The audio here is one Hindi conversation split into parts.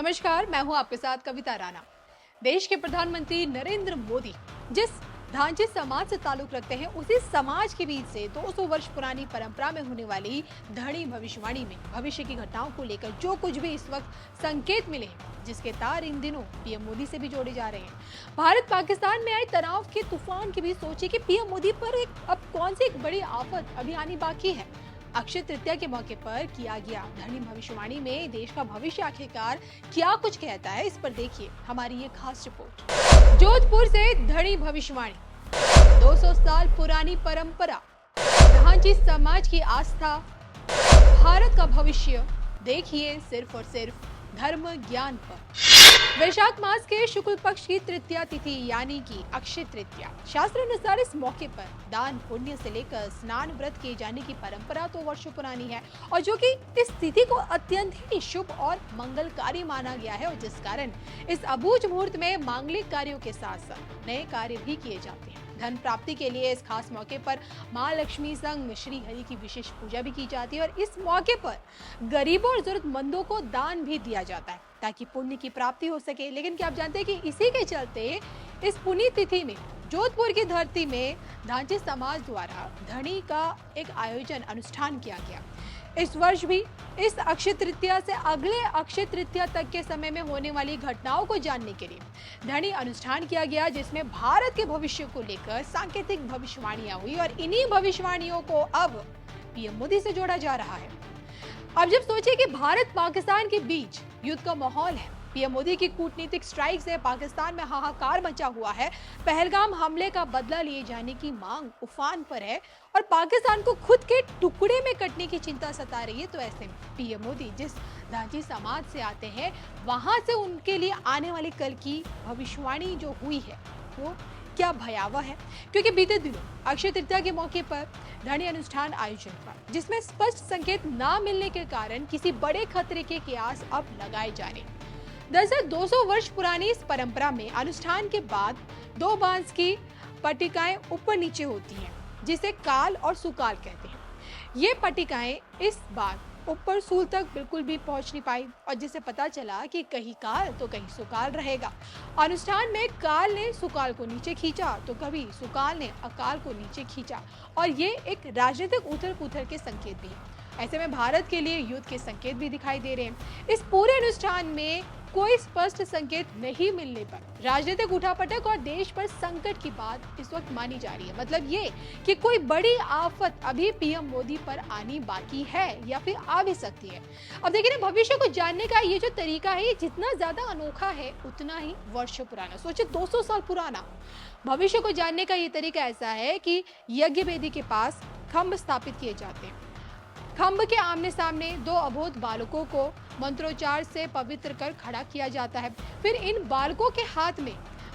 नमस्कार, मैं हूं आपके साथ कविता राणा। देश के प्रधानमंत्री नरेंद्र मोदी जिस ढांचे समाज से ताल्लुक रखते हैं, उसी समाज के बीच से 200 वर्ष पुरानी परंपरा में होने वाली धनी भविष्यवाणी में भविष्य की घटनाओं को लेकर जो कुछ भी इस वक्त संकेत मिले हैं, जिसके तार इन दिनों पीएम मोदी से भी जोड़े जा रहे हैं। भारत पाकिस्तान में आए तनाव के तूफान के बीच सोचिए कि पीएम मोदी पर अब कौन सी एक बड़ी आफत अभी आनी बाकी है। अक्षय तृतीया के मौके पर किया गया धनी भविष्यवाणी में देश का भविष्य आखिरकार क्या कुछ कहता है, इस पर देखिए हमारी ये खास रिपोर्ट। जोधपुर से धनी भविष्यवाणी, 200 साल पुरानी परंपरा, ढांची समाज की आस्था, भारत का भविष्य, देखिए सिर्फ और सिर्फ धर्म ज्ञान पर। वैशाख मास के शुक्ल पक्ष की तृतीया तिथि यानी कि अक्षय तृतीया, शास्त्र अनुसार इस मौके पर दान पुण्य से लेकर स्नान व्रत किए जाने की परंपरा तो वर्षों पुरानी है, और जो कि इस तिथि को अत्यंत ही शुभ और मंगलकारी माना गया है, और जिस कारण इस अबूझ मुहूर्त में मांगलिक कार्यों के साथ साथ नए कार्य भी किए जाते हैं। धन प्राप्ति के लिए इस खास मौके पर मां लक्ष्मी संग श्री हरि की विशेष पूजा भी की जाती है, और इस मौके पर गरीबों और जरूरतमंदों को दान भी दिया जाता है ताकि पुण्य की प्राप्ति हो सके। लेकिन क्या आप जानते हैं कि इसी के चलते इस पुण्य तिथि में जोधपुर की धरती में ढांचे समाज द्वारा धनी का एक आयोजन अनुष्ठान किया गया। इस वर्ष भी इस अक्षय तृतीया से अगले अक्षय तृतीया तक के समय में होने वाली घटनाओं को जानने के लिए धनी अनुष्ठान किया गया, जिसमें भारत के भविष्य को लेकर सांकेतिक भविष्यवाणियां हुई, और इन्हीं भविष्यवाणियों को अब पीएम मोदी से जोड़ा जा रहा है। अब जब सोचिए कि भारत पाकिस्तान के बीच युद्ध का माहौल है, पीएम मोदी की कूटनीतिक स्ट्राइक से पाकिस्तान में हाहाकार मचा हुआ है, पहलगाम हमले का बदला लिए जाने की मांग उफान पर है, और पाकिस्तान को खुद के टुकड़े में कटने की चिंता सता रही है। तो ऐसे में पीएम मोदी जिस ढांची समाज से आते हैं, वहां से उनके लिए आने वाली कल की भविष्यवाणी जो हुई है वो क्या भयावह है, क्योंकि बीते दिनों अक्षय तृतीया के मौके पर धनी अनुष्ठान आयोजन हुआ, जिसमें स्पष्ट संकेत ना मिलने के कारण किसी बड़े खतरे के कयास अब लगाए जा रहे हैं। दरअसल 200 वर्ष पुरानी इस परंपरा में अनुष्ठान के बाद दो बांस की पट्टिकाएं ऊपर नीचे होती हैं, जिसे काल और सुकाल कहते हैं। ये पट्टिकाएं इस बार ऊपर सूल तक बिल्कुल भी पहुंच नहीं पाई, और जिसे पता चला कि कहीं काल तो कहीं सुकाल रहेगा। अनुष्ठान में काल ने सुकाल को नीचे खींचा तो कभी सुकाल ने अकाल को नीचे खींचा, और ये एक राजनीतिक उथल पुथल के संकेत भी है। ऐसे में भारत के लिए युद्ध के संकेत भी दिखाई दे रहे हैं। इस पूरे अनुष्ठान में कोई स्पष्ट संकेत नहीं मिलने पर राजनीतिक उठापटक और देश पर संकट की बात इस वक्त मानी जा रही है। मतलब ये कि कोई बड़ी आफत अभी पीएम मोदी पर आनी बाकी है, या फिर आ भी सकती है। अब देखिए ना, भविष्य को जानने का ये जो तरीका है, ये जितना ज्यादा अनोखा है उतना ही वर्षों पुराना। सोचिए 200 साल पुराना भविष्य को जानने का ये तरीका ऐसा है कि यज्ञ वेदी के पास खंभ स्थापित किए जाते हैं। खंभ के आमने सामने दो अबोध बालकों को मंत्रोच्चार से पवित्र कर खड़ा किया जाता है। फिर इन बालकों के हाथ में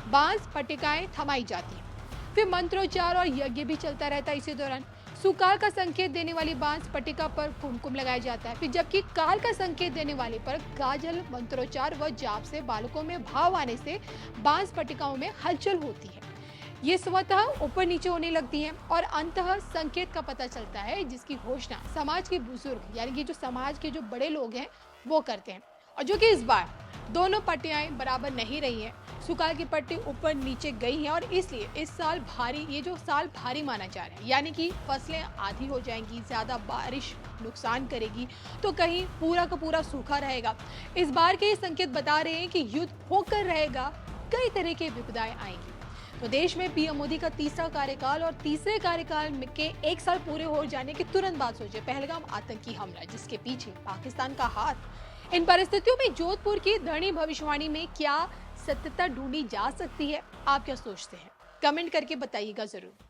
बांस पट्टिकाएं थमाई जाती हैं। फिर मंत्रोच्चार और यज्ञ भी चलता रहता है। इसी दौरान सुकाल का संकेत देने वाली बांस पट्टिका पर कुमकुम लगाया जाता है। फिर जबकि काल का संकेत देने वाले पर काजल, मंत्रोच्चार व जाप से बालकों में भाव आने से बांस पट्टिकाओं में हलचल होती है। ये स्वतः ऊपर नीचे होने लगती हैं, और अंततः संकेत का पता चलता है, जिसकी घोषणा समाज के बुजुर्ग यानी कि जो समाज के जो बड़े लोग हैं वो करते हैं। और जो कि इस बार दोनों पट्टियां बराबर नहीं रही हैं, सुकाल की पट्टी ऊपर नीचे गई है, और इसलिए इस साल ये जो साल भारी माना जा रहा है, यानी कि फसलें आधी हो जाएंगी, ज्यादा बारिश नुकसान करेगी, तो कहीं पूरा का पूरा सूखा रहेगा। इस बार के ये संकेत बता रहे हैं कि युद्ध होकर रहेगा, कई तरह के विपदाएं आएंगी। तो देश में पीएम मोदी का तीसरा कार्यकाल, और तीसरे कार्यकाल के 1 साल पूरे हो जाने के तुरंत बाद सोचिए पहलगाम आतंकी हमला, जिसके पीछे पाकिस्तान का हाथ। इन परिस्थितियों में जोधपुर की धनी भविष्यवाणी में क्या सत्यता ढूंढी जा सकती है? आप क्या सोचते हैं? कमेंट करके बताइएगा जरूर।